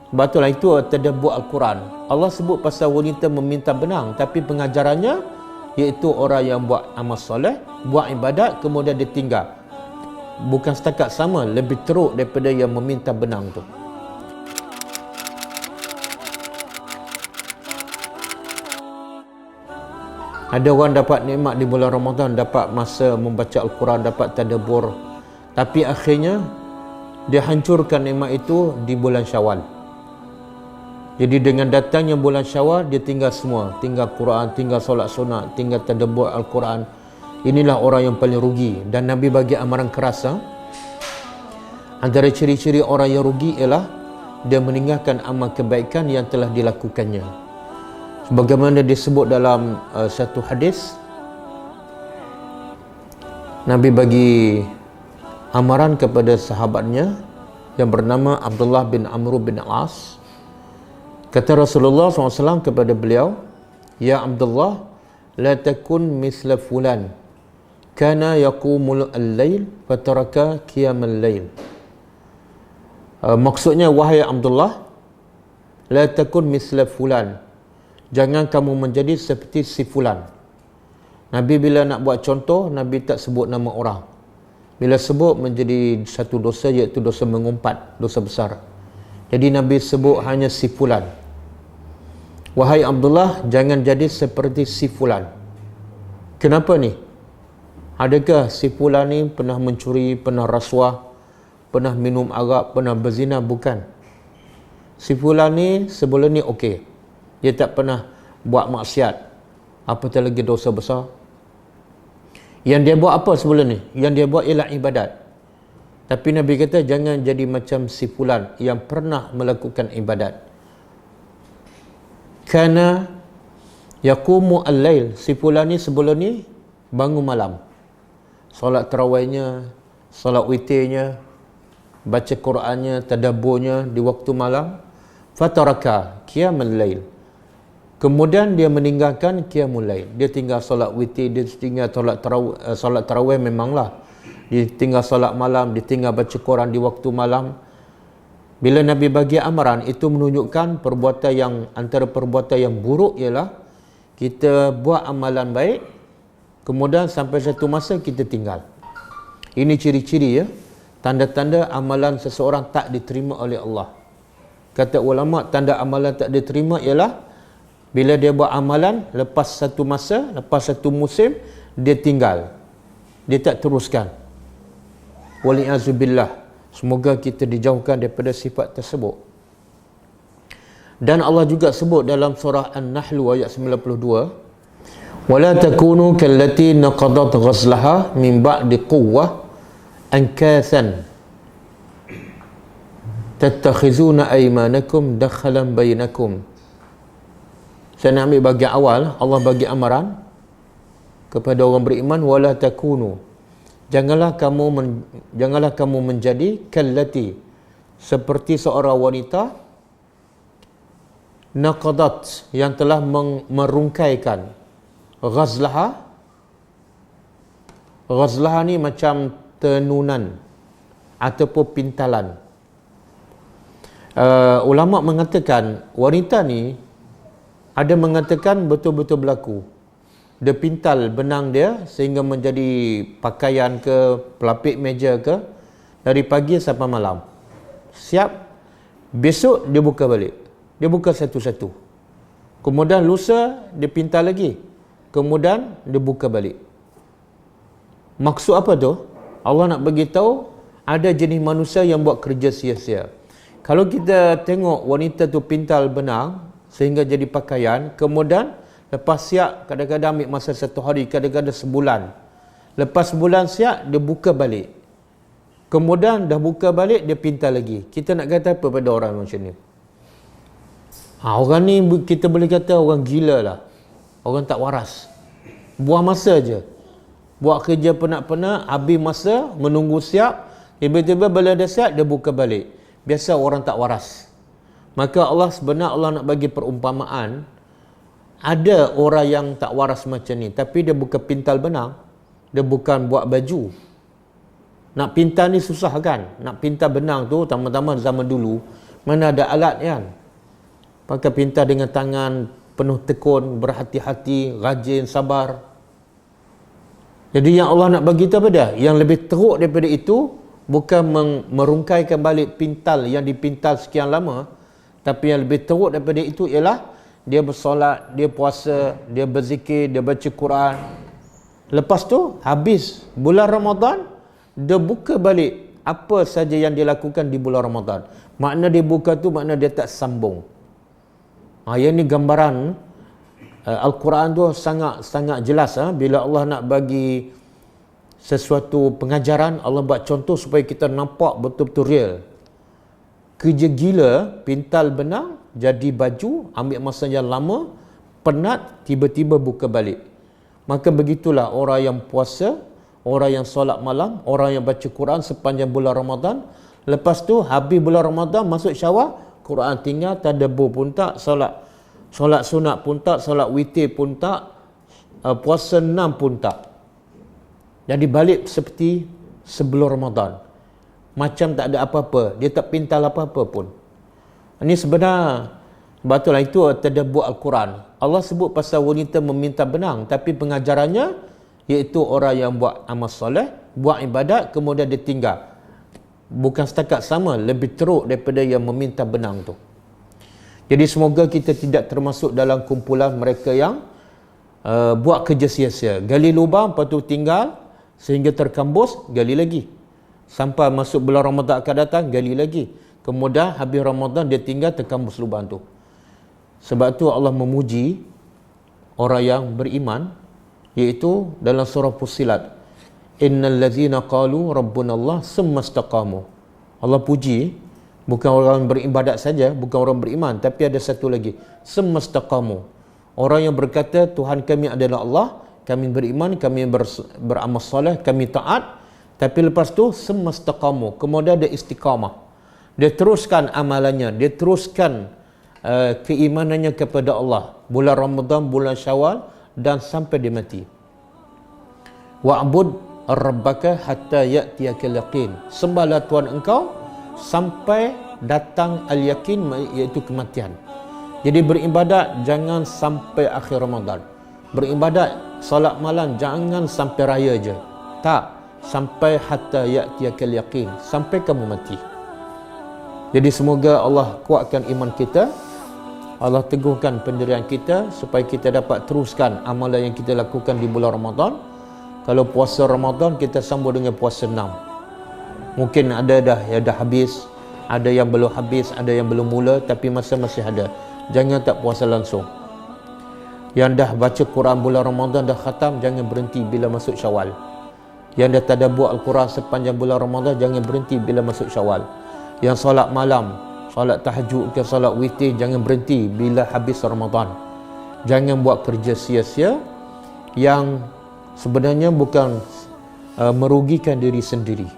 Sebab itulah itu tadabbur Al-Quran. Allah sebut pasal wanita meminta benang, tapi pengajarannya iaitu orang yang buat amal soleh, buat ibadat, kemudian dia tinggal. Bukan setakat sama, lebih teruk daripada yang meminta benang tu. Ada orang dapat nikmat di bulan Ramadan, dapat masa membaca Al-Quran, dapat tadabbur, tapi akhirnya dia hancurkan nikmat itu di bulan Syawal. Jadi dengan datangnya bulan Syawal, dia tinggal semua, tinggal Quran, tinggal solat sunat, tinggal tadabbur Al-Quran. Inilah orang yang paling rugi. Dan Nabi bagi amaran keras. Antara ciri-ciri orang yang rugi ialah dia meninggalkan amal kebaikan yang telah dilakukannya. Sebagaimana disebut dalam satu hadis, Nabi bagi amaran kepada sahabatnya yang bernama Abdullah bin Amr bin As. Kata Rasulullah SAW kepada beliau, "Ya Abdullah, la takun misla fulan, kana yaqumul al-lail fataraka qiyamal lail." Maksudnya, wahai Abdullah, la takun misla fulan, jangan kamu menjadi seperti si fulan. Nabi bila nak buat contoh, Nabi tak sebut nama orang. Bila sebut menjadi satu dosa, iaitu dosa mengumpat, dosa besar. Jadi Nabi sebut hanya si fulan. Wahai Abdullah, jangan jadi seperti si fulan. Kenapa ni? Adakah si fulan ni pernah mencuri, pernah rasuah, pernah minum arak, pernah berzina? Bukan. Si fulan ni sebelum ni okey. Dia tak pernah buat maksiat, apatah lagi dosa besar. Yang dia buat apa sebelum ni? Yang dia buat ialah ibadat. Tapi Nabi kata jangan jadi macam si fulan yang pernah melakukan ibadat. Kana yaqumu al-lail, si fulan ni sebelum ni bangun malam, solat tarawihnya, solat witirnya, baca Qurannya, tadabburnya di waktu malam. Fataraka qiyamal lail, kemudian dia meninggalkan qiyamul lail. Dia tinggal solat witir, dia tinggal solat tarawih memanglah. Dia tinggal solat malam, dia tinggal baca Quran di waktu malam. Bila Nabi bagi amaran, itu menunjukkan perbuatan yang, antara perbuatan yang buruk ialah kita buat amalan baik, kemudian sampai satu masa kita tinggal. Ini ciri-ciri, ya, tanda-tanda amalan seseorang tak diterima oleh Allah. Kata ulama, tanda amalan tak diterima ialah bila dia buat amalan, lepas satu masa, lepas satu musim, dia tinggal. Dia tak teruskan. Wali'azubillah. Semoga kita dijauhkan daripada sifat tersebut. Dan Allah juga sebut dalam surah An-Nahl ayat 92, "Wala takunu kallati naqadat ghazlaha min ba'di quwwah ankathan tattakhizuna aymanakum dakhalan bainakum." Saya nak ambil bahagian awal. Allah bagi amaran kepada orang beriman, wala takunu, janganlah kamu menjadi kallati, seperti seorang wanita naqadat, yang telah merungkaikan ghazlaha. Ghazlaha ni macam tenunan ataupun pintalan. Ulama mengatakan wanita ni, ada mengatakan betul-betul berlaku. Dia pintal benang dia sehingga menjadi pakaian ke, pelapik meja ke, dari pagi sampai malam. Siap, besok dia buka balik. Dia buka satu-satu. Kemudian lusa dia pintal lagi. Kemudian dia buka balik. Maksud apa tu? Allah nak bagi tahu ada jenis manusia yang buat kerja sia-sia. Kalau kita tengok wanita tu pintal benang sehingga jadi pakaian, kemudian lepas siap, kadang-kadang ambil masa satu hari, kadang-kadang sebulan. Lepas sebulan siap, dia buka balik. Kemudian dah buka balik, dia pintal lagi. Kita nak kata apa pada orang macam ni? Orang ni kita boleh kata orang gila lah. Orang tak waras. Buang masa je. Buat kerja penat-penat, habis masa, menunggu siap, tiba-tiba bila dah siap, dia buka balik. Biasa orang tak waras. Maka Allah sebenarnya Allah nak bagi perumpamaan, ada orang yang tak waras macam ni, tapi dia bukan pintal benang, dia bukan buat baju. Nak pintal ni susah kan? Nak pintal benang tu, pertama-tama zaman dulu, Mana ada alat kan? Pakai pintar dengan tangan, penuh tekun, berhati-hati, rajin, sabar. Jadi yang Allah nak bagi itu apa dia? Yang lebih teruk daripada itu, bukan merungkaikan balik pintal yang dipintal sekian lama, tapi yang lebih teruk daripada itu ialah dia bersolat, dia puasa, dia berzikir, dia baca Quran. Lepas tu, habis bulan Ramadan, dia buka balik apa saja yang dia lakukan di bulan Ramadan. Makna dia buka tu, makna dia tak sambung. Yang ni gambaran Al-Quran tu sangat jelas. Bila Allah nak bagi sesuatu pengajaran, Allah buat contoh supaya kita nampak betul-betul real. Kerja gila, pintal benang, jadi baju, ambil masa yang lama, penat, tiba-tiba buka balik. Maka begitulah orang yang puasa, orang yang solat malam, orang yang baca Quran sepanjang bulan Ramadan. Lepas tu, habis bulan Ramadan, masuk Syawal, Quran tinggal, tadabbur pun tak, solat sunat pun tak, solat witir pun tak, puasa 6 pun tak. Jadi balik seperti sebelum Ramadan. Macam tak ada apa-apa. Dia tak pintal apa-apa pun. Ini sebenarnya, sebab itu tadabbur Al-Quran. Allah sebut pasal wanita meminta benang, tapi pengajarannya iaitu orang yang buat amal soleh, buat ibadat, kemudian dia tinggal. Bukan setakat sama, lebih teruk daripada yang meminta benang tu. Jadi semoga kita tidak termasuk dalam kumpulan mereka yang buat kerja sia-sia. Gali lubang, lepas tu tinggal sehingga terkambus, gali lagi. Sampai masuk bulan Ramadan akan datang, gali lagi. Kemudian habis Ramadan dia tinggal, terkambus lubang tu. Sebab tu Allah memuji orang yang beriman, iaitu dalam surah Fussilat, innal ladzina qalu rabbunallah summa istaqamu. Allah puji bukan orang beribadat saja, bukan orang beriman, tapi ada satu lagi, summa istaqamu. Orang yang berkata Tuhan kami adalah Allah, kami beriman, kami beramal soleh, kami taat, tapi lepas tu summa istaqamu, kemudian ada istiqamah. Dia teruskan amalannya, dia teruskan keimanannya kepada Allah, bulan Ramadan, bulan Syawal, dan sampai dia mati. Wa'bud rabbaka hatta ya'tiyakal yaqin. Sembahlah Tuhan engkau sampai datang al-yakin, iaitu kematian. Jadi beribadat jangan sampai akhir Ramadan. Beribadat solat malam jangan sampai raya je. Tak, sampai hatta ya'tiyakal yaqin, sampai kamu mati. Jadi semoga Allah kuatkan iman kita, Allah teguhkan pendirian kita supaya kita dapat teruskan amalan yang kita lakukan di bulan Ramadan. Kalau puasa Ramadan kita sambung dengan puasa 6. Mungkin ada dah habis, ada yang belum habis, ada yang belum mula, tapi masa masih ada. Jangan tak puasa langsung. Yang dah baca Quran bulan Ramadan dah khatam, jangan berhenti bila masuk Syawal. Yang dah tadabbur Al-Quran sepanjang bulan Ramadan, jangan berhenti bila masuk Syawal. Yang solat malam, solat tahajud ke solat witir, jangan berhenti bila habis Ramadan. Jangan buat kerja sia-sia yang sebenarnya bukan merugikan diri sendiri.